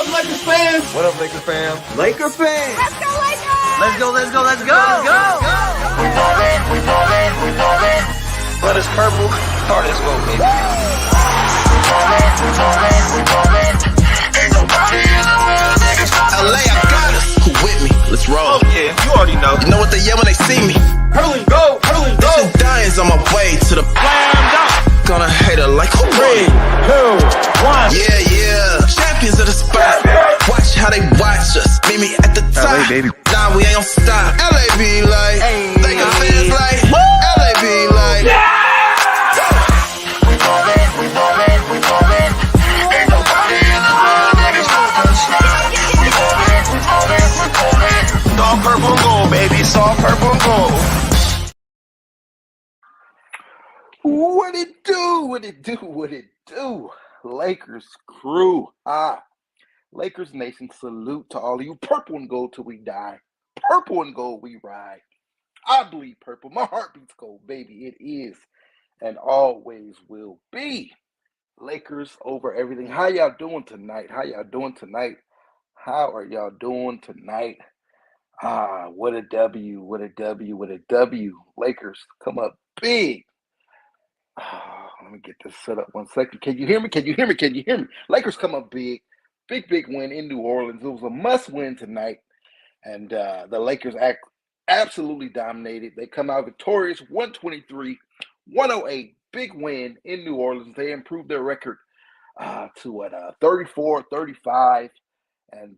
Lakers fans? What up, Lakers fam? Laker fans. Let's go, Lakers! Let's go, let's go, let's go! We ballin', we ballin', we ballin'. But it's purple, hard as gold, baby. We ballin', we ballin', we ballin'. Ain't nobody in the world that can stop us. LA, I got us. Who with me? Let's roll. Oh yeah, you already know. You know what they yell when they see me? Hurling go, hurling go. Bitches dying's on my way to the Slam dunk! gonna hate her like who won? 3, 2, 1. Yeah. Champions of the spot. Watch how they watch us. Meet me at the top. LA, baby. Nah, we ain't gon' stop. LA be like, Lakers fans like, LA be like. We ballin', we ballin', we ballin'. Ain't nobody in the world that can stop us. We ballin', we ballin', we ballin'. It's all purple and gold, baby. It's all purple and gold. What it do? What it do? What it do? Lakers crew. Lakers Nation, salute to all of you. Purple and gold till we die. Purple and gold we ride. I bleed purple. My heart beats gold, baby. It is and always will be. Lakers over everything. How y'all doing tonight? How y'all doing tonight? How are y'all doing tonight? What a W. What a W. What a W. Lakers come up big. Let me get this set up 1 second. Can you hear me? Can you hear me? Can you hear me? Lakers come up big. Big win in New Orleans. It was a must win tonight. And the Lakers absolutely dominated. They come out victorious, 123-108. Big win in New Orleans. They improved their record to 34-35. And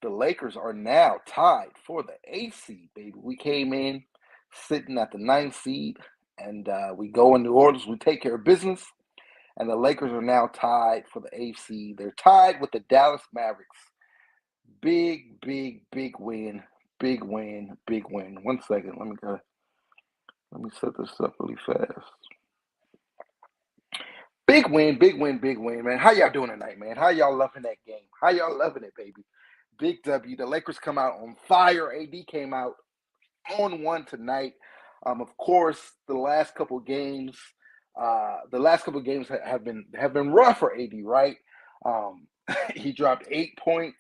the Lakers are now tied for the 8th seed, baby. We came in sitting at the 9th seed. And we go in New Orleans, we take care of business, and the Lakers are now tied for the 8th seed. They're tied with the Dallas Mavericks. Big win. Big win. 1 second, let me set this up really fast. Big win, man. How y'all doing tonight, man? How y'all loving that game? How y'all loving it, baby? Big W. The Lakers come out on fire. AD came out on one tonight. Of course, the last couple of games have been rough for AD, right? He dropped 8 points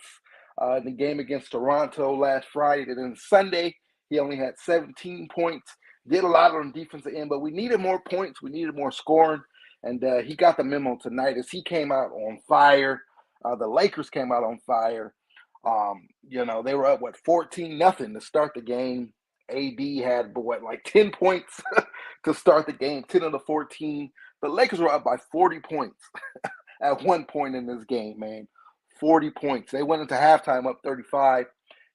in the game against Toronto last Friday. And then Sunday, he only had 17 points. Did a lot on the defensive end, but we needed more points. We needed more scoring, and he got the memo tonight as he came out on fire. The Lakers came out on fire. They were up 14-0 to start the game. AD had 10 points to start the game, 10 of the 14. The Lakers were up by 40 points at one point in this game, man. 40 points. They went into halftime up 35,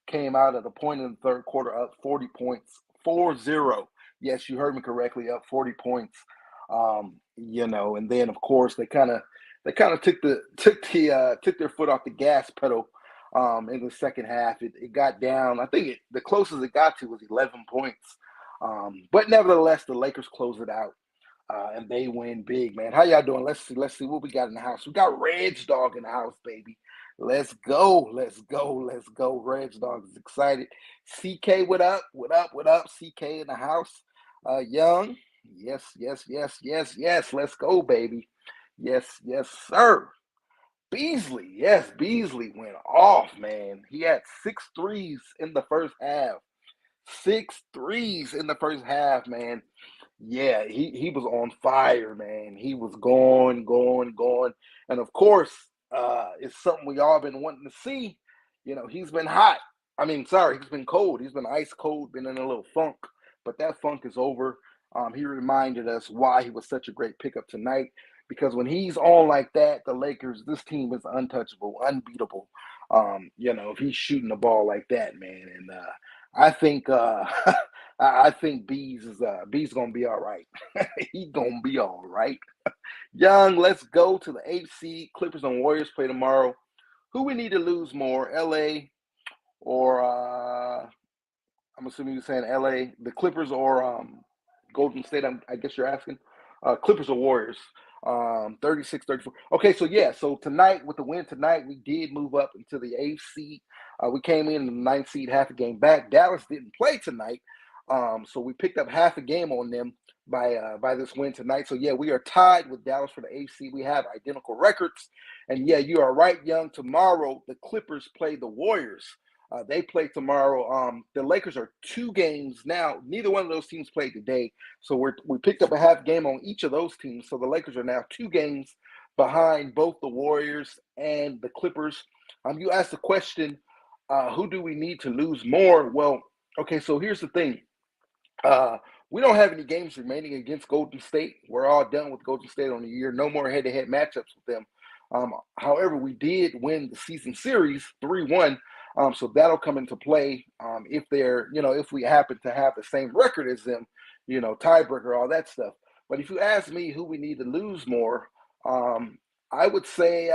came out at a point in the third quarter up 40 points, 4-0. Yes, you heard me correctly, up 40 points. And then of course they kind of took their foot off the gas pedal. In the second half, it got down. I think the closest it got to was 11 points. But nevertheless, the Lakers close it out, and they win big, man. How y'all doing? Let's see what we got in the house. We got Reg Dog in the house, baby. Let's go. Reg Dog is excited. CK, what up? CK in the house. Young, yes. Let's go, baby. Yes, sir. Beasley went off, man. He had 6 threes in the first half. 6 threes in the first half, man. Yeah, he was on fire, man. He was going. And of course, it's something we all been wanting to see. He's been hot. He's been cold. He's been ice cold, been in a little funk. But that funk is over. He reminded us why he was such a great pickup tonight. Because when he's on like that, the Lakers, this team is untouchable, unbeatable. If he's shooting the ball like that, man, and I think Bees gonna be all right. He's gonna be all right. Young, let's go to the 8th seed. Clippers and Warriors play tomorrow. Who we need to lose more, LA or I'm assuming you're saying LA, the Clippers or Golden State? I guess you're asking. Clippers or Warriors. 36-34. Okay, so tonight, with the win tonight, we did move up into the 8th seed. We came in the 9th seed, half a game back. Dallas didn't play tonight, So we picked up half a game on them by this win tonight. So yeah, we are tied with Dallas for the AC. We have identical records, and yeah, you are right, Young. Tomorrow the Clippers play the Warriors. They play tomorrow. The Lakers are 2 games now. Neither one of those teams played today, so we picked up a half game on each of those teams. So the Lakers are now 2 games behind both the Warriors and the Clippers. You asked the question, who do we need to lose more? Well, okay, so here's the thing. Uh, we don't have any games remaining against Golden State. We're all done with Golden State on the year. No more head-to-head matchups with them. However, we did win the season series 3-1. So that'll come into play if if we happen to have the same record as them, tiebreaker, all that stuff. But if you ask me who we need to lose more, I would say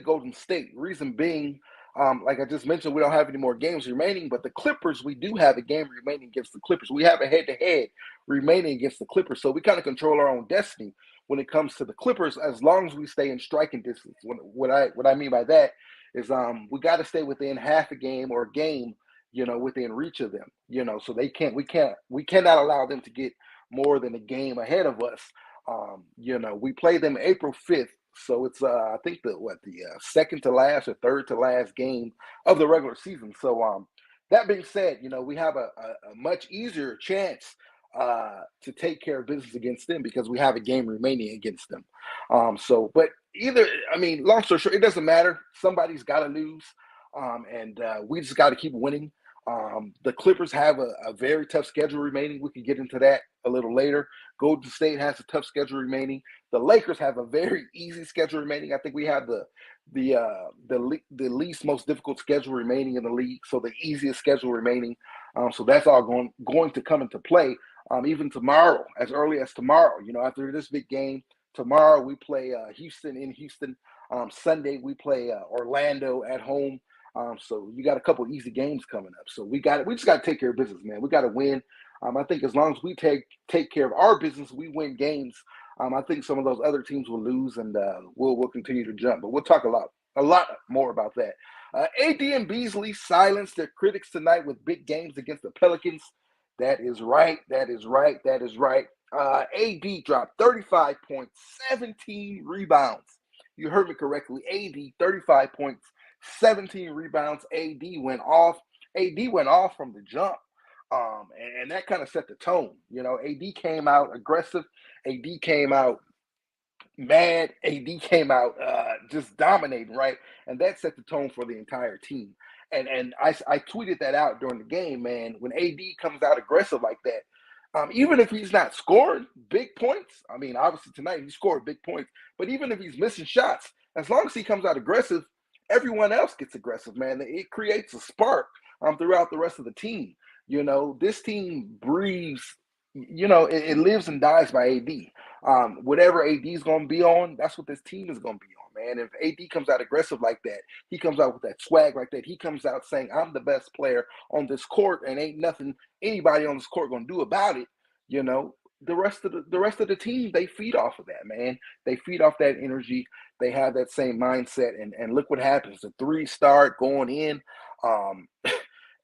Golden State. Reason being, like I just mentioned, we don't have any more games remaining, but the Clippers, we do have a game remaining against the Clippers. We have a head-to-head remaining against the Clippers, so we kind of control our own destiny when it comes to the Clippers, as long as we stay in striking distance. What I mean by that is we got to stay within half a game or a game, within reach of them, so we cannot allow them to get more than a game ahead of us. We play them April 5th. So it's I think the second to last or third to last game of the regular season. So that being said, we have a much easier chance to take care of business against them because we have a game remaining against them. But long story short, it doesn't matter. Somebody's got to lose, and we just got to keep winning. The Clippers have a very tough schedule remaining. We could get into that a little later. Golden State has a tough schedule remaining. The Lakers have a very easy schedule remaining. I think we have the least most difficult schedule remaining in the league, so the easiest schedule remaining. So that's all going to come into play. Even tomorrow, as early as tomorrow, after this big game, tomorrow we play Houston in Houston. Sunday we play Orlando at home. So you got a couple easy games coming up. So we just got to take care of business, man. We got to win. I think as long as we take care of our business, we win games. I think some of those other teams will lose, and we'll continue to jump. But we'll talk a lot more about that. AD and Beasley silenced their critics tonight with big games against the Pelicans. That is right. AD dropped 35 points, 17 rebounds. You heard me correctly. AD 35 points, 17 rebounds. AD went off. AD went off from the jump. And that kind of set the tone. AD came out aggressive. AD came out mad. AD came out just dominating, right? And that set the tone for the entire team. And I tweeted that out during the game, man. When AD comes out aggressive like that, even if he's not scoring big points, obviously tonight he scored big points, but even if he's missing shots, as long as he comes out aggressive, everyone else gets aggressive, man. It creates a spark throughout the rest of the team. This team breathes, it lives and dies by AD. Whatever AD is going to be on, that's what this team is going to be on, man. If AD comes out aggressive like that, he comes out with that swag like that, he comes out saying, I'm the best player on this court and ain't nothing anybody on this court going to do about it, the rest of the team, they feed off of that, man. They feed off that energy. They have that same mindset, and look what happens. The three start going in.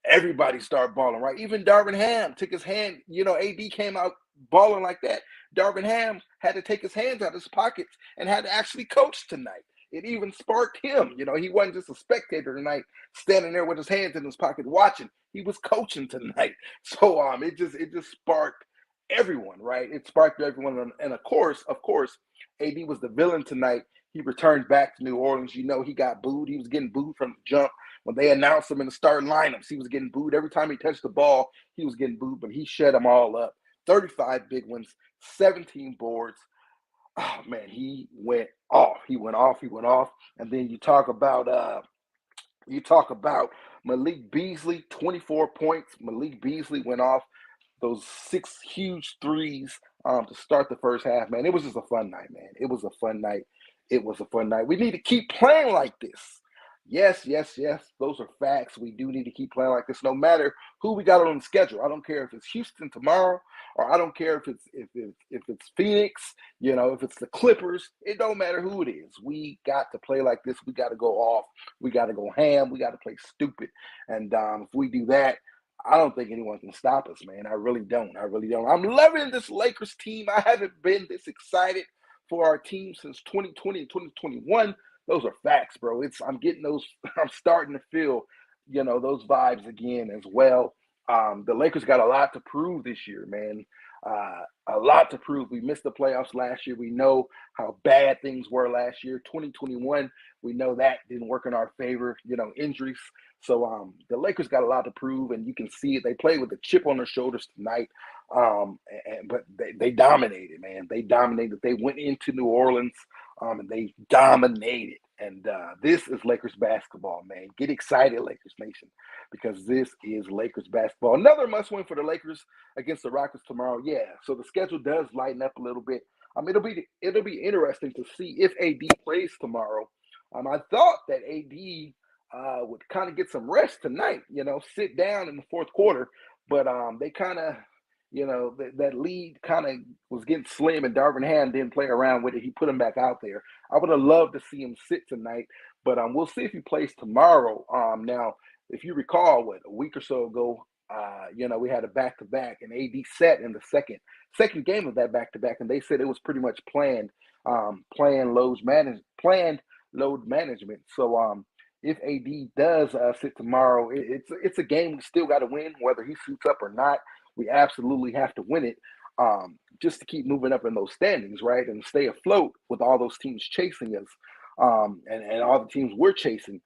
Everybody start balling, right? Even Darvin Ham took his hand. AD came out balling like that. Darvin Ham had to take his hands out of his pockets and had to actually coach tonight. It even sparked him. He wasn't just a spectator tonight, standing there with his hands in his pocket watching. He was coaching tonight. So it just sparked everyone, right? It sparked everyone, and of course, AD was the villain tonight. He returned back to New Orleans. He got booed. He was getting booed from the jump. When they announced him in the starting lineups, he was getting booed. Every time he touched the ball, he was getting booed, but he shut them all up. 35 big ones, 17 boards. Oh, man, he went off. And then you talk about Malik Beasley, 24 points. Malik Beasley went off those 6 huge threes to start the first half, man. It was just a fun night, man. It was a fun night. We need to keep playing like this. Yes. Those are facts. We do need to keep playing like this, no matter who we got on the schedule. I don't care if it's Houston tomorrow, or I don't care if it's Phoenix. If it's the Clippers. It don't matter who it is. We got to play like this. We got to go off. We got to go ham. We got to play stupid. And if we do that, I don't think anyone can stop us, man. I really don't. I really don't. I'm loving this Lakers team. I haven't been this excited for our team since 2020 and 2021. Those are facts, bro. I'm getting those. I'm starting to feel, those vibes again as well. The Lakers got a lot to prove this year, man. A lot to prove. We missed the playoffs last year. We know how bad things were last year. 2021, we know that didn't work in our favor. Injuries. So the Lakers got a lot to prove, and you can see it. They played with a chip on their shoulders tonight, but they dominated, man. They dominated. They went into New Orleans, and they dominated. And this is Lakers basketball, man. Get excited, Lakers Nation, because this is Lakers basketball. Another must-win for the Lakers against the Rockets tomorrow. Yeah, so the schedule does lighten up a little bit. It'll be interesting to see if AD plays tomorrow. I thought that AD would kind of get some rest tonight, sit down in the fourth quarter. But they kind of, that lead kind of was getting slim, and Darvin Ham didn't play around with it. He put him back out there. I would have loved to see him sit tonight, but we'll see if he plays tomorrow. Now, if you recall, a week or so ago, we had a back-to-back, and AD sat in the second game of that back-to-back, and they said it was pretty much planned load management. So if AD does sit tomorrow, it's a game we still got to win, whether he suits up or not. We absolutely have to win it, just to keep moving up in those standings, right, and stay afloat with all those teams chasing us, and all the teams we're chasing.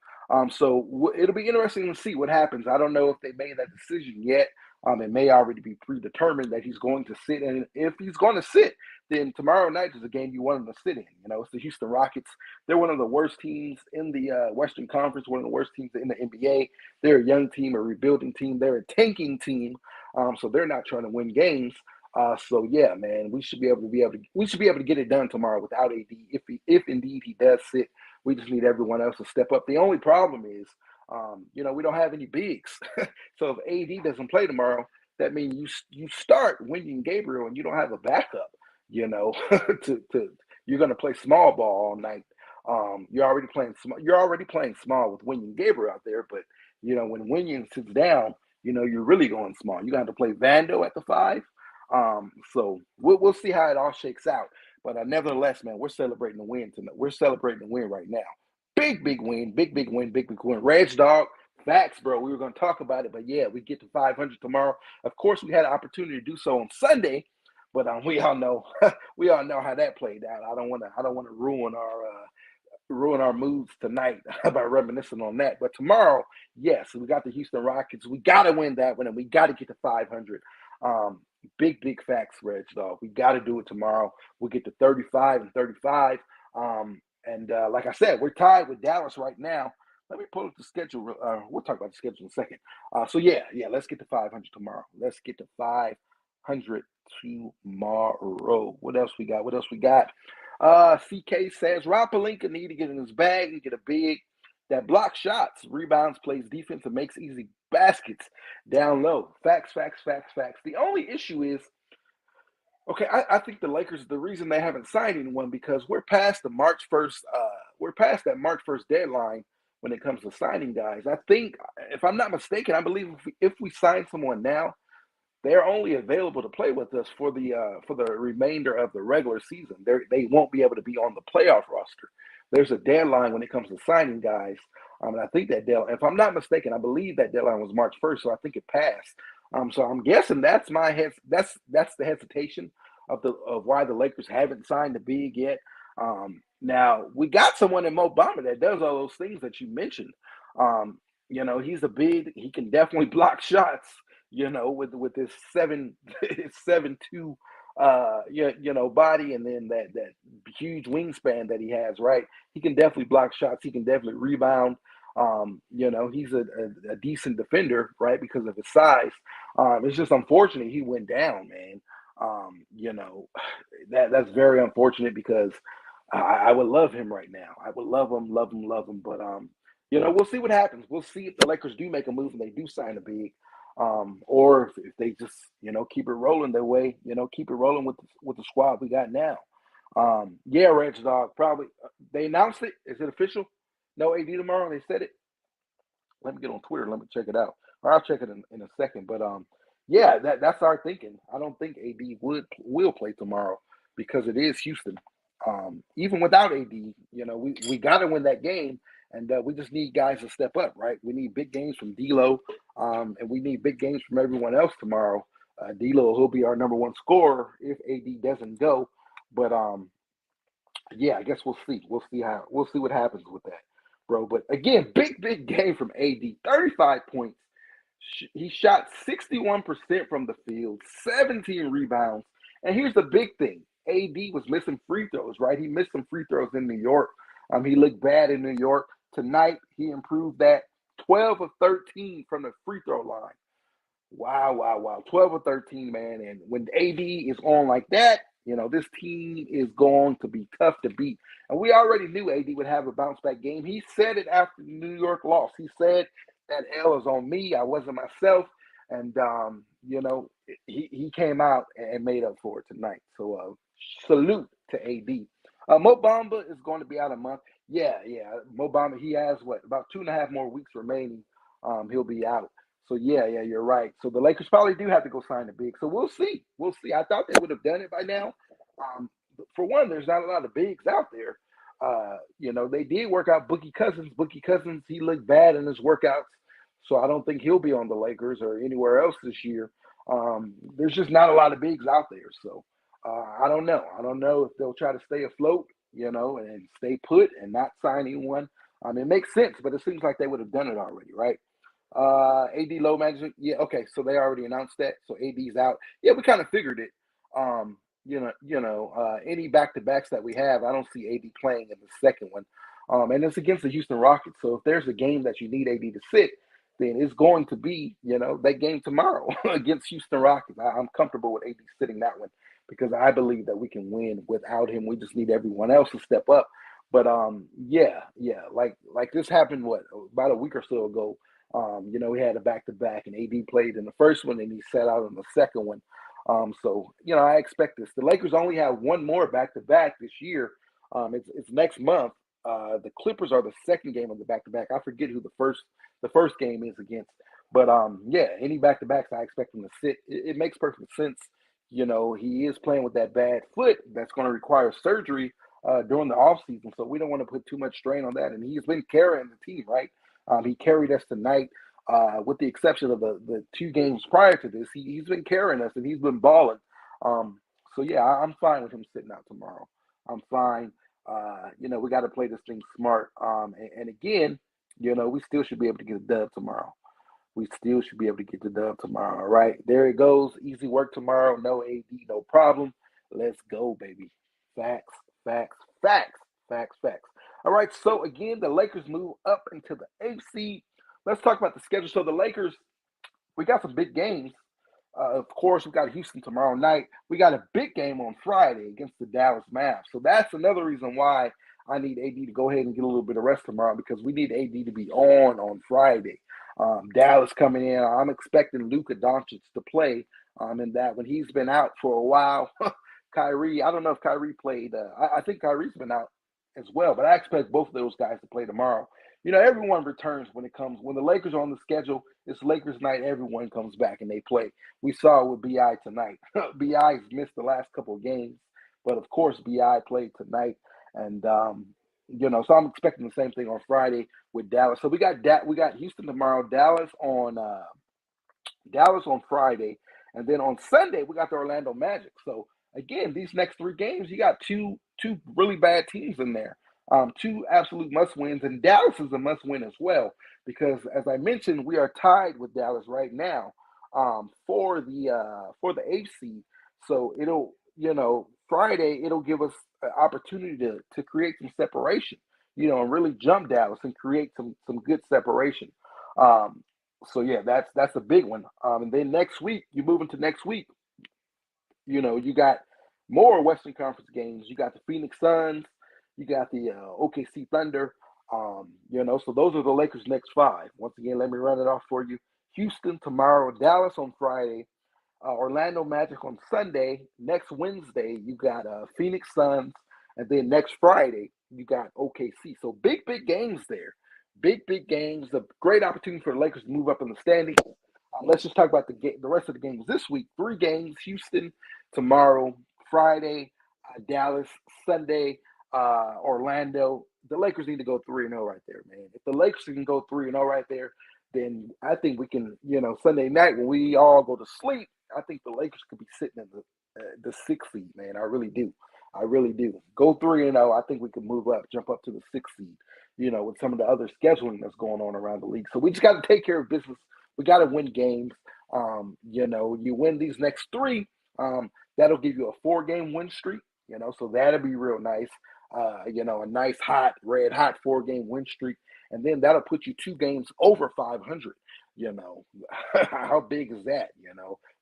So it'll be interesting to see what happens. I don't know if they made that decision yet. It may already be predetermined that he's going to sit, and if he's going to sit, then tomorrow night is a game you want him to sit in. It's the Houston Rockets. They're one of the worst teams in the Western Conference, one of the worst teams in the NBA. They're a young team, a rebuilding team. They're a tanking team, so they're not trying to win games. So yeah, man, we should be able to get it done tomorrow without AD. If indeed he does sit, we just need everyone else to step up. The only problem is, we don't have any bigs. So if AD doesn't play tomorrow, that means you start Wenyen Gabriel and you don't have a backup. You're going to play small ball all night. You're already playing small with Wenyen Gabriel out there, but when Wenyen sits down, you're really going small. You're going to have to play Vando at the 5. So we'll see how it all shakes out. But nevertheless, man, we're celebrating the win tonight. We're celebrating the win right now. Big win, big win. Reg Dog, facts, bro. We were going to talk about it, but yeah, we get to 500 tomorrow. Of course, we had an opportunity to do so on Sunday, but we all know how that played out. I don't want to ruin our moods tonight by reminiscing on that. But tomorrow, yes, we got the Houston Rockets. We got to win that one, and we got to get to 500. Big facts, Reg Dog. We got to do it tomorrow. We'll get to 35 and 35. And like I said, we're tied with Dallas right now. Let me pull up the schedule. We'll talk about the schedule in a second. So yeah, let's get to 500 tomorrow. Let's get to 500 tomorrow. What else we got? CK says Rob Pelinka need to get in his bag and get a big that blocks shots, rebounds, plays defense, and makes easy baskets down low. Facts. The only issue is, okay, I think the Lakers, the reason they haven't signed anyone, because we're past the March 1st, we're past that March 1st deadline when it comes to signing guys. I think, if I'm not mistaken, I believe if we sign someone now, they're only available to play with us for the remainder of the regular season. They won't be able to be on the playoff roster. There's a deadline when it comes to signing guys. And I think that deadline, if I'm not mistaken, I believe that deadline was March 1st, so I think it passed. So I'm guessing that's the hesitation of why the Lakers haven't signed the big yet. Now we got someone in Mo Bamba that does all those things that you mentioned. He's a big. He can definitely block shots. With his 7'2", body, and then that huge wingspan that he has. Right, he can definitely block shots. He can definitely rebound. He's a decent defender, right, because of his size. It's just unfortunate he went down, man. That's very unfortunate, because I would love him right now. I would love him. But we'll see what happens. We'll see if the Lakers do make a move and they do sign a big, or if they just keep it rolling their way. Keep it rolling with the squad we got now. Reg Dog, probably they announced it. Is it official? No AD tomorrow. They said it. Let me get on Twitter. Let me check it out. I'll check it in a second. But yeah, that's our thinking. I don't think AD will play tomorrow because it is Houston. Even without AD, we got to win that game, and we just need guys to step up, right? We need big games from D'Lo, and we need big games from everyone else tomorrow. D'Lo, he'll be our number one scorer if AD doesn't go, but yeah, I guess we'll see. We'll see what happens with that, bro. But again, big game from AD. 35 points. He shot 61% from the field, 17 rebounds. And here's the big thing. AD was missing free throws, right? He missed some free throws in New York. He looked bad in New York. Tonight, he improved that. 12 of 13 from the free throw line. Wow. 12 or 13, man. And when AD is on like that, this team is going to be tough to beat. And we already knew AD would have a bounce back game. He said it after the New York loss. He said that L is on me. I wasn't myself. And, he came out and made up for it tonight. So salute to AD. Mo Bamba is going to be out a month. Yeah. Mo Bamba, he has about 2.5 more weeks remaining. He'll be out. So yeah, you're right. So the Lakers probably do have to go sign a big. So we'll see. I thought they would have done it by now. For one, there's not a lot of bigs out there. They did work out Boogie Cousins. Boogie Cousins, he looked bad in his workouts. So I don't think he'll be on the Lakers or anywhere else this year. There's just not a lot of bigs out there. So I don't know. I don't know if they'll try to stay afloat, and stay put and not sign anyone. It makes sense, but it seems like they would have done it already, right? AD low management. Yeah, okay. So they already announced that. So AD's out. Yeah, we kind of figured it. Any back-to-backs that we have, I don't see AD playing in the second one. And it's against the Houston Rockets. So if there's a game that you need AD to sit, then it's going to be, that game tomorrow against Houston Rockets. I'm comfortable with AD sitting that one because I believe that we can win without him. We just need everyone else to step up. But yeah, like this happened about a week or so ago. We had a back-to-back, and AD played in the first one, and he sat out in the second one. So I expect this. The Lakers only have one more back-to-back this year. It's next month. The Clippers are the second game of the back-to-back. I forget who the first game is against. But yeah, any back-to-backs, I expect him to sit. It makes perfect sense. He is playing with that bad foot that's going to require surgery during the offseason. So we don't want to put too much strain on that. And he's been carrying the team, right? He carried us tonight, with the exception of the 2 games prior to this. He's been carrying us, and he's been balling. So, yeah, I'm fine with him sitting out tomorrow. I'm fine. We got to play this thing smart. And again, we still should be able to get a dub tomorrow. All right? There it goes. Easy work tomorrow. No AD, no problem. Let's go, baby. Facts. All right, so again, the Lakers move up into the 8th seed. Let's talk about the schedule. So the Lakers, we got some big games. Of course, we got Houston tomorrow night. We got a big game on Friday against the Dallas Mavs. So that's another reason why I need AD to go ahead and get a little bit of rest tomorrow, because we need AD to be on Friday. Dallas coming in. I'm expecting Luka Doncic to play in that when he's been out for a while. Kyrie, I don't know if Kyrie played. I think Kyrie's been out as well, but I expect both of those guys to play tomorrow. Everyone returns when the Lakers are on the schedule. It's Lakers night. Everyone comes back and they play. We saw it with BI tonight. BI's missed the last couple of games, but of course BI played tonight, and so I'm expecting the same thing on Friday with Dallas. So we got Houston tomorrow, Dallas on Friday, and then on Sunday we got the Orlando Magic. So again, these next 3 games, you got two really bad teams in there. 2 absolute must-wins, and Dallas is a must-win as well, because as I mentioned, we are tied with Dallas right now for the 8th seed. So it'll, Friday it'll give us an opportunity to create some separation, and really jump Dallas and create some good separation. So yeah, that's a big one. And then next week, you move into next week, you got more Western Conference games. You got the Phoenix Suns. You got the OKC Thunder. So those are the Lakers' next 5. Once again, let me run it off for you. Houston tomorrow, Dallas on Friday, Orlando Magic on Sunday. Next Wednesday, you got Phoenix Suns. And then next Friday, you got OKC. So big games there. Big games. A great opportunity for the Lakers to move up in the standings. Let's just talk about the rest of the games this week. 3 games: Houston tomorrow, Friday, Dallas Sunday, Orlando. The Lakers need to go 3-0 right there, man. If the Lakers can go 3-0 right there, then I think we can. Sunday night when we all go to sleep, I think the Lakers could be sitting in the 6th seed, man. I really do. I really do. Go 3-0. I think we can move up, jump up to the 6th seed. With some of the other scheduling that's going on around the league. So we just got to take care of business. We got to win games. You win these next 3, that'll give you a 4-game win streak. So that'll be real nice. A nice red hot 4-game win streak, and then that'll put you 2 games over 500. How big is that?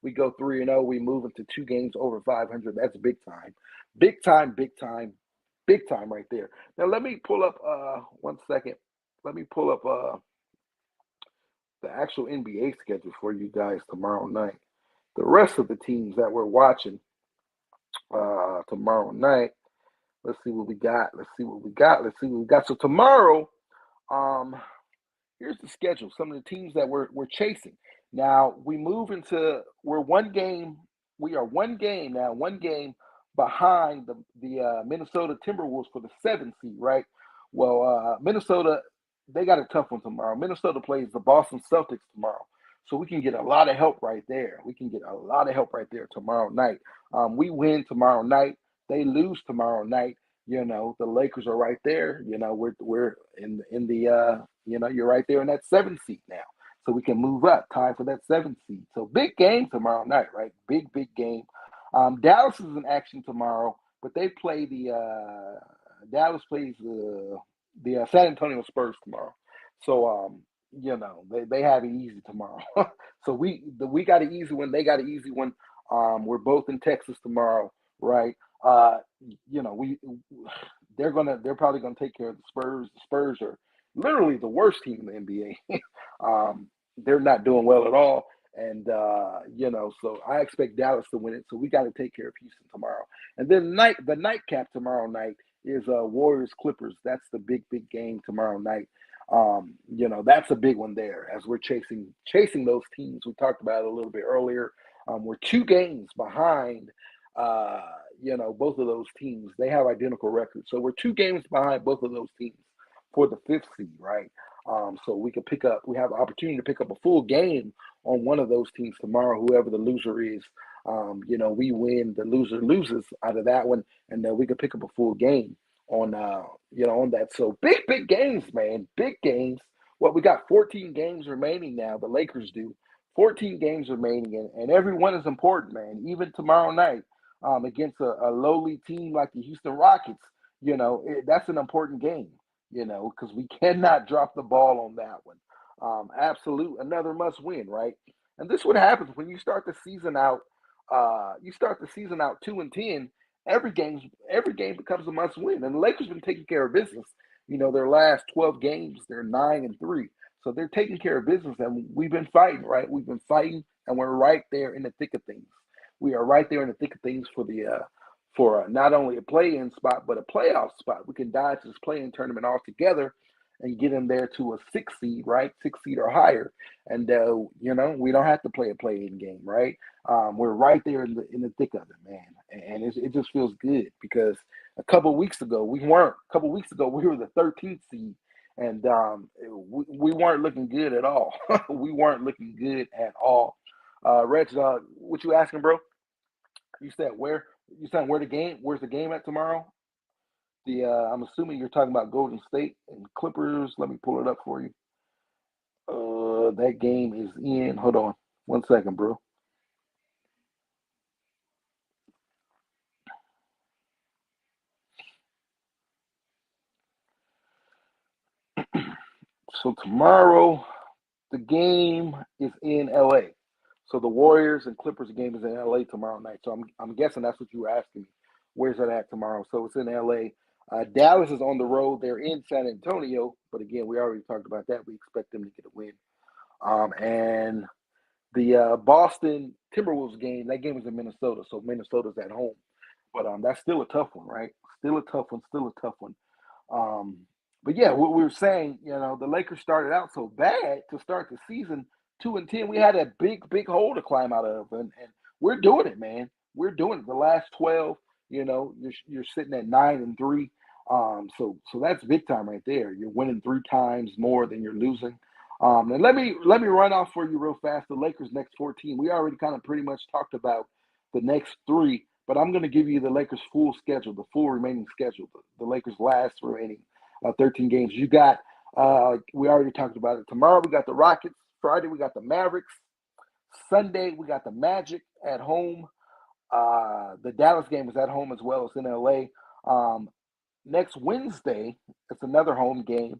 We go 3-0, we move into 2 games over 500. That's big time, big time, big time, big time right there. Now let me pull up 1 second. Let me pull up the actual NBA schedule for you guys tomorrow night. The rest of the teams that we're watching tomorrow night. Let's see what we got. So tomorrow, here's the schedule. Some of the teams that we're chasing. Now we're 1 game. We are 1 game now, 1 game behind the Minnesota Timberwolves for the 7th seed, right? Well, Minnesota, they got a tough one tomorrow. Minnesota plays the Boston Celtics tomorrow. So we can get a lot of help right there. Tomorrow night. We win tomorrow night. They lose tomorrow night. The Lakers are right there. We're in the you're right there in that 7th seed now. So we can move up, time for that 7th seed. So big game tomorrow night, right? Big game. Dallas is in action tomorrow, but they play Dallas plays the San Antonio Spurs tomorrow. So they have it easy tomorrow. So we got an easy one. They got an easy one. We're both in Texas tomorrow, right? They're probably gonna take care of the Spurs. The Spurs are literally the worst team in the NBA. They're not doing well at all, and so I expect Dallas to win it. So we got to take care of Houston tomorrow, and then the nightcap tomorrow night is Warriors Clippers. That's the big game tomorrow night. That's a big one there as we're chasing those teams. We talked about it a little bit earlier. We're 2 games behind. Both of those teams, they have identical records. So we're 2 games behind both of those teams for the 5th seed, right? So we have an opportunity to pick up a full game on one of those teams tomorrow, whoever the loser is. We win, the loser loses out of that one, and then we can pick up a full game on that. So big games, man, big games. Well, we got 14 games remaining now. The Lakers do. 14 games remaining, and every one is important, man. Even tomorrow night against a lowly team like the Houston Rockets, that's an important game, because we cannot drop the ball on that one. Another must win, right? And this is what happens when you start the season out. 2-10. Every game becomes a must win, and the Lakers been taking care of business. Their last 12 games, they're 9-3. So they're taking care of business, and we've been fighting, right? We've been fighting, and we're right there in the thick of things. We are right there in the thick of things for not only a play-in spot, but a playoff spot. We can dive to this play-in tournament altogether and get in there to a 6th seed, right? 6th seed or higher. And, we don't have to play a play-in game, right? We're right there in the thick of it, man. And it just feels good because a couple weeks ago, we were the 13th seed. And we weren't looking good at all. We weren't looking good at all. Reg, what you asking, bro? You said where? You said where's the game at tomorrow? I'm assuming you're talking about Golden State and Clippers. Let me pull it up for you. That game is in. Hold on 1 second, bro. So tomorrow, the game is in LA. So the Warriors and Clippers game is in LA tomorrow night. So I'm guessing that's what you were asking me. Where's that at tomorrow? So it's in LA. Dallas is on the road. They're in San Antonio. But again, we already talked about that. We expect them to get a win. And the Boston Timberwolves game, that game is in Minnesota. So Minnesota's at home. But that's still a tough one, right? Still a tough one. But yeah, what we were saying, the Lakers started out so bad to start the season, 2-10. We had a big hole to climb out of, and we're doing it, man. We're doing it. The last 12, you're sitting at 9-3. So that's big time right there. You're winning 3 times more than you're losing. And let me run off for you real fast the Lakers' next 14. We already kind of pretty much talked about the next 3, but I'm going to give you the Lakers' full schedule, the full remaining schedule, the Lakers' last remaining 13 games. You got, we already talked about it. Tomorrow we got the Rockets. Friday we got the Mavericks. Sunday we got the Magic at home. The Dallas game is at home as well. It's in LA. Next Wednesday, it's another home game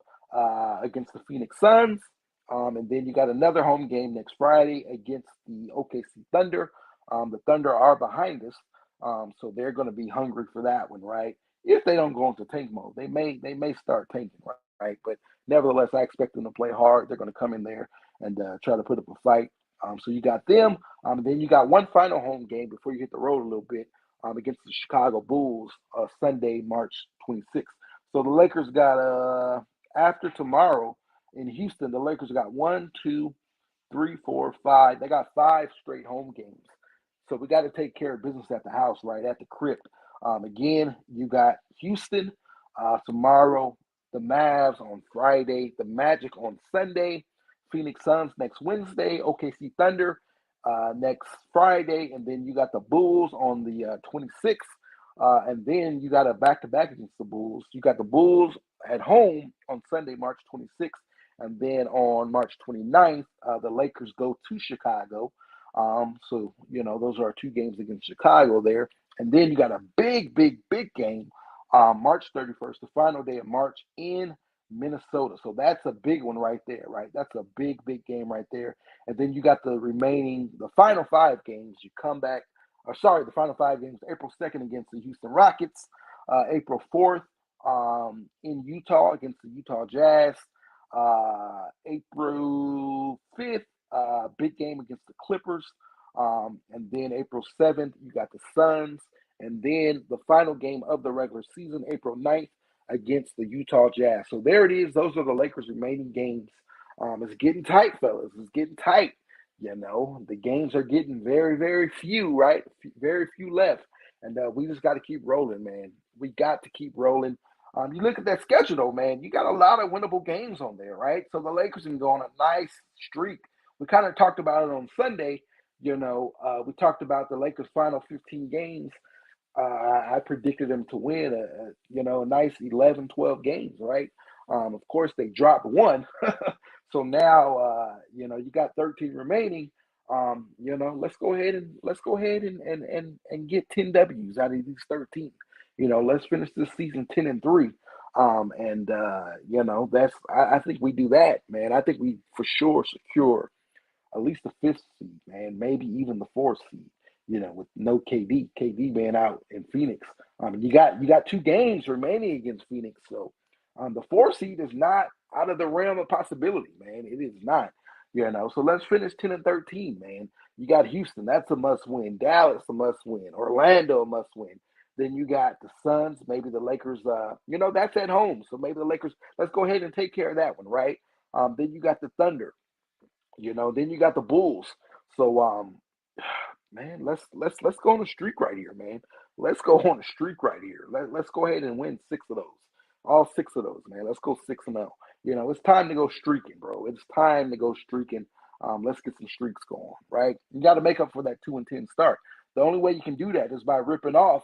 against the Phoenix Suns. And then you got another home game next Friday against the OKC Thunder. The Thunder are behind us, so they're going to be hungry for that one, right? If they don't go into tank mode, they may start tanking, right? But nevertheless, I expect them to play hard. They're going to come in there and try to put up a fight. So you got them. Then you got one final home game before you hit the road a little bit against the Chicago Bulls Sunday, March 26th. So the Lakers got after tomorrow in Houston, the Lakers got 1, 2, 3, 4, 5. They got 5 straight home games. So we got to take care of business at the house, right, at the crypt. Again, you got Houston tomorrow, the Mavs on Friday, the Magic on Sunday, Phoenix Suns next Wednesday, OKC Thunder next Friday, and then you got the Bulls on the 26th. And then you got a back-to-back against the Bulls. You got the Bulls at home on Sunday, March 26th. And then on March 29th, the Lakers go to Chicago. So, those are our 2 games against Chicago there. And then you got a big game, March 31st, the final day of March in Minnesota. So that's a big one right there, right? That's a big game right there. And then you got the final 5 games. You come back, the final 5 games, April 2nd against the Houston Rockets, April 4th in Utah against the Utah Jazz, April 5th, big game against the Clippers. And then April 7th, you got the Suns. And then the final game of the regular season, April 9th, against the Utah Jazz. So there it is. Those are the Lakers' remaining games. It's getting tight, fellas. It's getting tight. The games are getting very few, right? Very few left. And we just got to keep rolling, man. We got to keep rolling. You look at that schedule, though, man. You got a lot of winnable games on there, right? So the Lakers can go on a nice streak. We kind of talked about it on Sunday. We talked about the Lakers' final 15 games. I predicted them to win a nice 11, 12 games, right? Of course, they dropped 1. So now, you got 13 remaining. Let's go ahead and get 10 W's out of these 13. Let's finish this season 10-3. I think we do that, man. I think we for sure secure at least the 5th seed, man, maybe even the 4th seed. With no KD being out in Phoenix. You got 2 games remaining against Phoenix, so the 4th seed is not out of the realm of possibility, man. It is not. So let's finish 10-13, man. You got Houston, that's a must win. Dallas, a must win. Orlando, a must win. Then you got the Suns, maybe the Lakers. That's at home, so maybe the Lakers. Let's go ahead and take care of that one, right? Then you got the Thunder. Then you got the Bulls. So man, let's go on a streak right here, man. Let's go on a streak right here. Let's go ahead and win 6 of those. All 6 of those, man. Let's go 6-0. It's time to go streaking, bro. It's time to go streaking. Let's get some streaks going, right? You got to make up for that 2-10 start. The only way you can do that is by ripping off,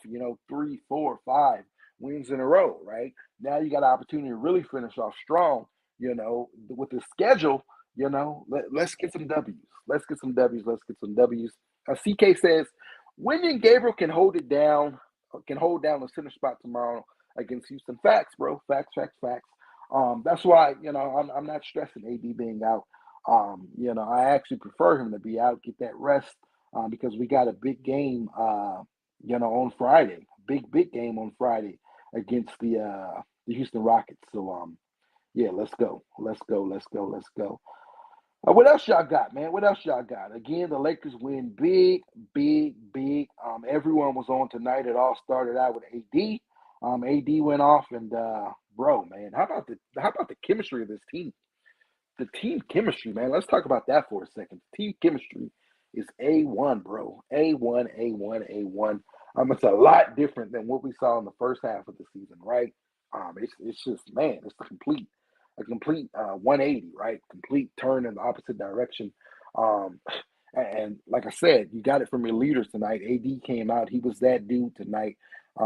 3, 4, 5 wins in a row, right? Now you got an opportunity to really finish off strong, with the schedule. Let's get some W's. Let's get some W's. Let's get some W's. CK says, Wenyen Gabriel can hold down the center spot tomorrow against Houston. Facts, bro. Facts. That's why, I'm not stressing AD being out. I actually prefer him to be out, get that rest, because we got a big game, on Friday. Big game on Friday against the Houston Rockets. So, let's go. What else y'all got, man? What else y'all got? Again, the Lakers win big. Everyone was on tonight. It all started out with AD. AD went off and, bro, man, how about the chemistry of this team? The team chemistry, man. Let's talk about that for a second. Team chemistry is A1, bro. A1, A1, A1. It's a lot different than what we saw in the first half of the season, right? It's just, man, it's a complete 180, right? Complete turn in the opposite direction. Um, and like I said, you got it from your leaders tonight. AD came out. He was that dude tonight.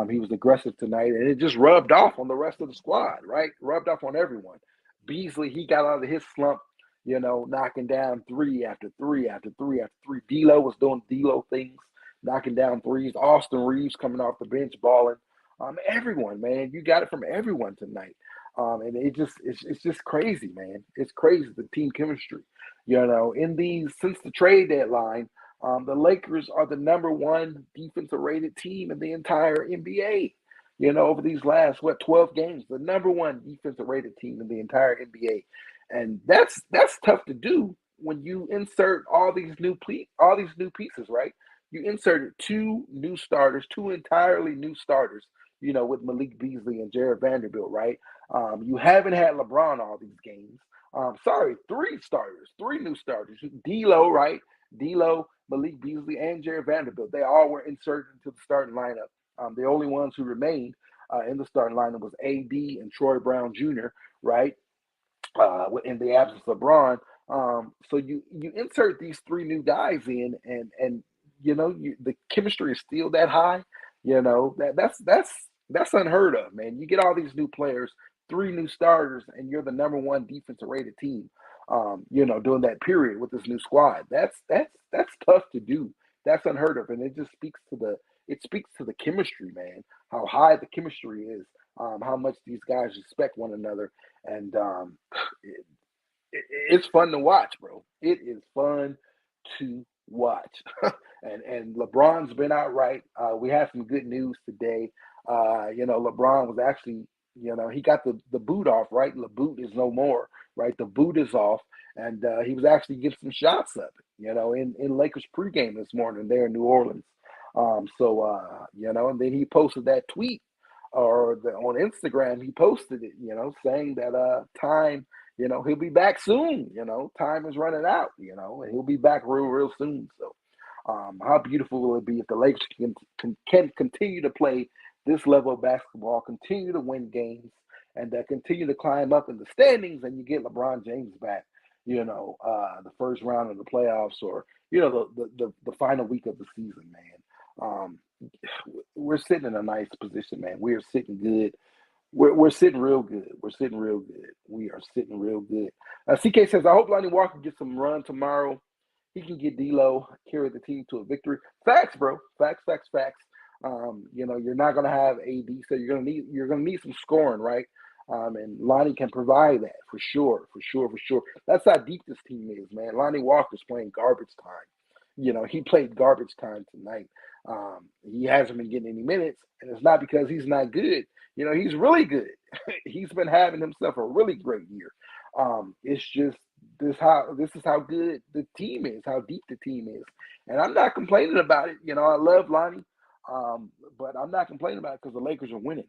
He was aggressive tonight, and it just rubbed off on the rest of the squad, right? Rubbed off on everyone. Beasley, he got out of his slump, knocking down three after three after three after three. D'Lo was doing D'Lo things, knocking down threes. Austin Reeves coming off the bench, balling. Everyone, man, you got it from everyone tonight. And it's just crazy, man. It's crazy, the team chemistry. Since the trade deadline, the Lakers are the number one defensive rated team in the entire NBA. Over these last 12 games, the number one defensive rated team in the entire NBA, and that's tough to do when you insert all these new pieces, right? You inserted two new starters, two entirely new starters, with Malik Beasley and Jared Vanderbilt, right? You haven't had LeBron all these games. Sorry, three starters, three new starters. D'Lo, right? D'Lo, Malik Beasley, and Jared Vanderbilt. They all were inserted into the starting lineup. The only ones who remained in the starting lineup was AD and Troy Brown Jr., right? In the absence of LeBron. So you insert these three new guys in, and the chemistry is still that high. That's unheard of, man. You get all these new players, three new starters, and you're the number one defensive rated team. During that period with this new squad, that's tough to do. That's unheard of, and it speaks to the chemistry, man. How high the chemistry is, how much these guys respect one another, and it, it's fun to watch, bro. It is fun to watch. and LeBron's been out right. We have some good news today. LeBron was actually, he got the boot off, right? The boot is no more, right? The boot is off, and he was actually getting some shots up, in Lakers pregame this morning there in New Orleans. And then he posted that tweet on Instagram. He posted it, saying that time, he'll be back soon. Time is running out, and he'll be back real soon. So, how beautiful will it be if the Lakers can continue to play this level of basketball, continue to win games, and continue to climb up in the standings, and you get LeBron James back, the first round of the playoffs, or the final week of the season, man. We're sitting in a nice position, man. We are sitting good. We're sitting real good. We're sitting real good. We are sitting real good. CK says, I hope Lonnie Walker gets some run tomorrow. He can get D'Lo, carry the team to a victory. Facts, bro. Facts. You're not gonna have AD, so you're gonna need some scoring, right? And Lonnie can provide that for sure. That's how deep this team is, man. Lonnie Walker's playing garbage time. He played garbage time tonight. He hasn't been getting any minutes, and it's not because he's not good. He's really good. He's been having himself a really great year. It's just this is how good the team is, how deep the team is, and I'm not complaining about it. I love Lonnie, but I'm not complaining about it because the Lakers are winning.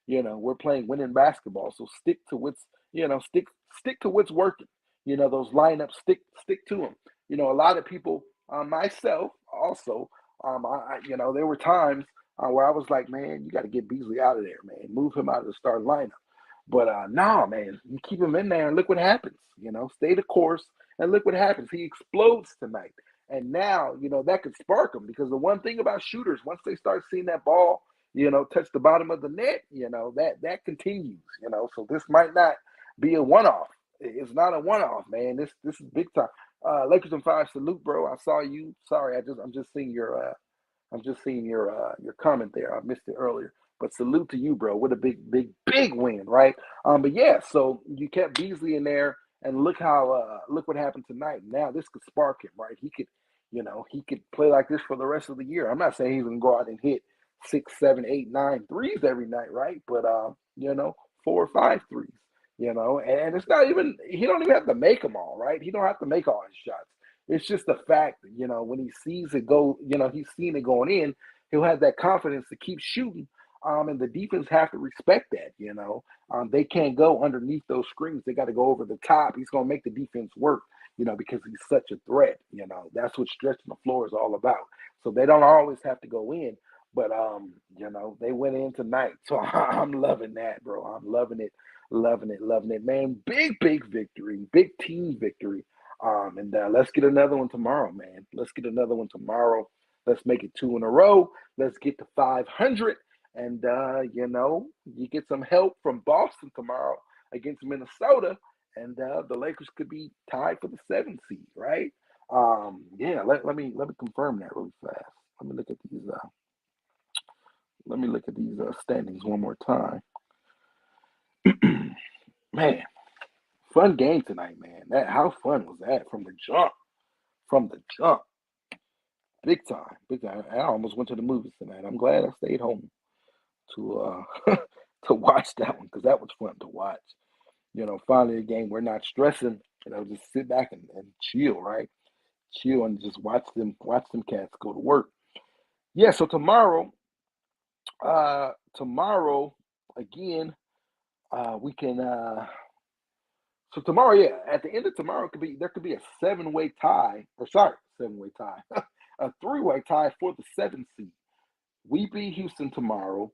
We're playing winning basketball, so stick to what's stick to what's working. Those lineups, stick to them. A lot of people, myself also, there were times where I was like, man, you got to get Beasley out of there, man. Move him out of the starting lineup. But no, man, you keep him in there and look what happens. Stay the course and look what happens. He explodes tonight. And now, that could spark him, because the one thing about shooters, once they start seeing that ball, touch the bottom of the net, that continues, So this might not be a one-off. It's not a one-off, man. This is big time. Lakers in 5, salute, bro. I saw you. Sorry, I'm just seeing your comment there. I missed it earlier. But salute to you, bro. What a big win, right? But yeah, so you kept Beasley in there, and look what happened tonight. Now this could spark him, right? He could play like this for the rest of the year. I'm not saying he's gonna go out and hit 6, 7, 8, 9 threes every night, right? But 4 or 5 threes, and it's not even, he don't even have to make them all, right? He don't have to make all his shots. It's just the fact that, when he sees it go, he's seen it going in, he'll have that confidence to keep shooting. And the defense have to respect that. They can't go underneath those screens. They got to go over the top. He's going to make the defense work. Because he's such a threat. That's what stretching the floor is all about. So they don't always have to go in, but they went in tonight. So I'm loving that, bro. I'm loving it, loving it, man. Big victory, big team victory. And let's get another one tomorrow, man. Let's get another one tomorrow. Let's make it 2 in a row. Let's get to 500. And you get some help from Boston tomorrow against Minnesota. And the Lakers could be tied for the 7th seed, right? Let me confirm that really fast. Let me look at these. Let me look at these standings one more time. Man, fun game tonight, man. How fun was that from the jump? From the jump, big time, big time. I almost went to the movies tonight. I'm glad I stayed home to to watch that one because that was fun to watch. Finally a game we're not stressing, just sit back and chill, right? Chill and just watch them cats go to work. Yeah, so tomorrow again, we can so tomorrow, yeah, at the end of tomorrow there could be a 7-way tie, or sorry, 7-way tie. A 3-way tie for the 7th seed. We beat Houston tomorrow.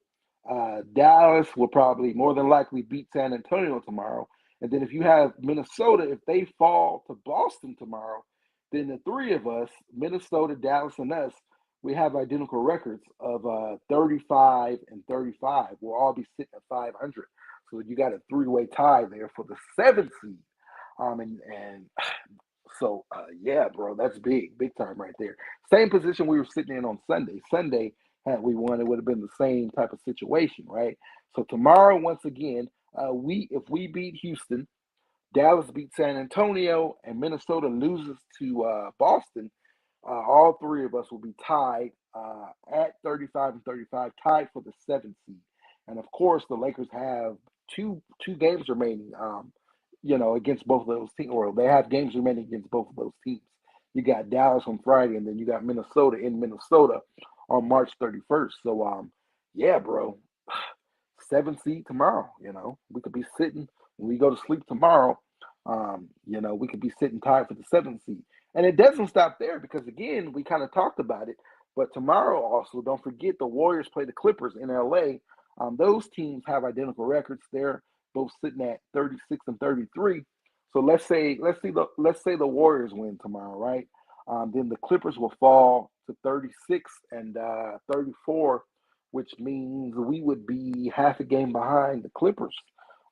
Dallas will probably more than likely beat San Antonio tomorrow. And then if you have Minnesota, if they fall to Boston tomorrow, then the three of us, Minnesota, Dallas, and us, we have identical records of 35 and 35. We'll all be sitting at 500. So you got a 3-way tie there for the 7th seed. And so, yeah, bro, that's big time right there. Same position we were sitting in on Sunday. Sunday, had we won, it would have been the same type of situation, right? So tomorrow, once again, if we beat Houston, Dallas beats San Antonio, and Minnesota loses to Boston, all three of us will be tied at 35 and 35, tied for the 7th seed. And of course, the Lakers have two games remaining. Against both of those teams, or they have games remaining against both of those teams. You got Dallas on Friday, and then you got Minnesota in Minnesota on March 31st. So, yeah, bro, 7th seed tomorrow. We could be sitting when we go to sleep tomorrow. We could be sitting tied for the 7th seed, and it doesn't stop there because again, we kind of talked about it. But tomorrow, also, don't forget the Warriors play the Clippers in LA. Those teams have identical records. They're both sitting at 36 and 33. So let's say the Warriors win tomorrow, right? Then the Clippers will fall to 36 and 34, which means we would be half a game behind the Clippers.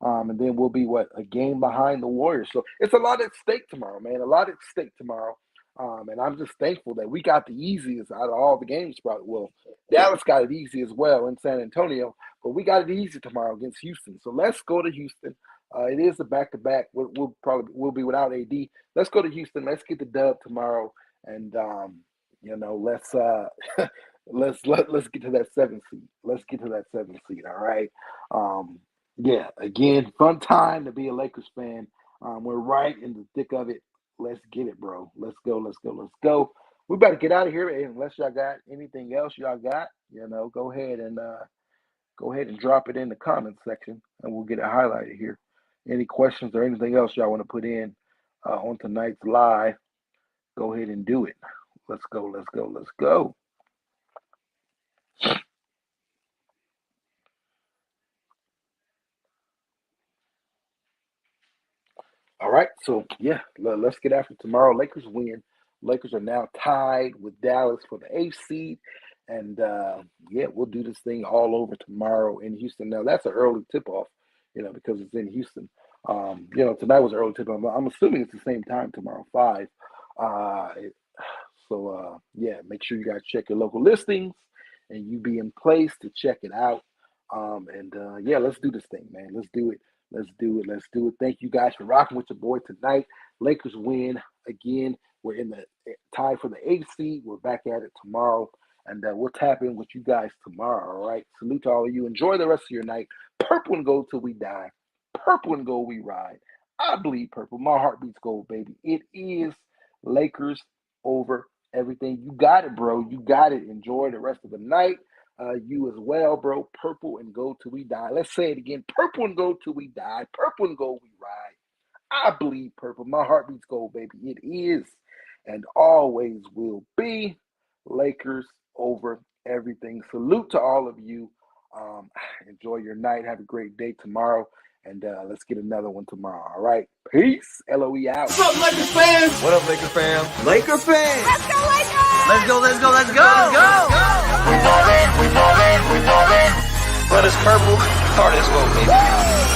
And then we'll be a game behind the Warriors. So it's a lot at stake tomorrow, man. A lot at stake tomorrow. And I'm just thankful that we got the easiest out of all the games. Probably, well, Dallas got it easy as well in San Antonio, but we got it easy tomorrow against Houston. So let's go to Houston. It is a back-to-back. We'll be without AD. Let's go to Houston. Let's get the dub tomorrow, and let's let's get to that 7th seed. Let's get to that 7th seed. All right. Yeah. Again, fun time to be a Lakers fan. We're right in the thick of it. Let's get it, bro. Let's go. We better get out of here. Unless y'all got anything else y'all got, go ahead and drop it in the comments section, and we'll get it highlighted here. Any questions or anything else y'all want to put in on tonight's live, go ahead and do it. Let's go. All right, so yeah, let's get after tomorrow. Lakers win. Lakers are now tied with Dallas for the 8th seed, and yeah, we'll do this thing all over tomorrow in Houston. Now that's an early tip-off, because it's in Houston. Tonight was an early tip-off. I'm assuming it's the same time tomorrow, 5. Yeah, make sure you guys check your local listings, and you be in place to check it out. Yeah, let's do this thing, man. Let's do it. Thank you guys for rocking with your boy tonight. Lakers win again. We're in the tie for the 8th seed. We're back at it tomorrow, and we'll tap in with you guys tomorrow. All right. Salute to all of you. Enjoy the rest of your night. Purple and gold till we die. Purple and gold we ride. I bleed purple. My heart beats gold, baby. It is Lakers over everything. You got it, bro. You got it. Enjoy the rest of the night. you as well, bro. Purple and gold till we die. Let's say it again. Purple and gold till we die. Purple and gold we ride. I bleed purple. My heart beats gold, baby. It is and always will be. Lakers over everything. Salute to all of you. Enjoy your night. Have a great day tomorrow. And let's get another one tomorrow. All right. Peace. LOE out. What's up, Lakers fans? What up, Laker fam? Laker fans. Let's go, let's go, let's go. We ballin', but it's purple, heart is gold, baby.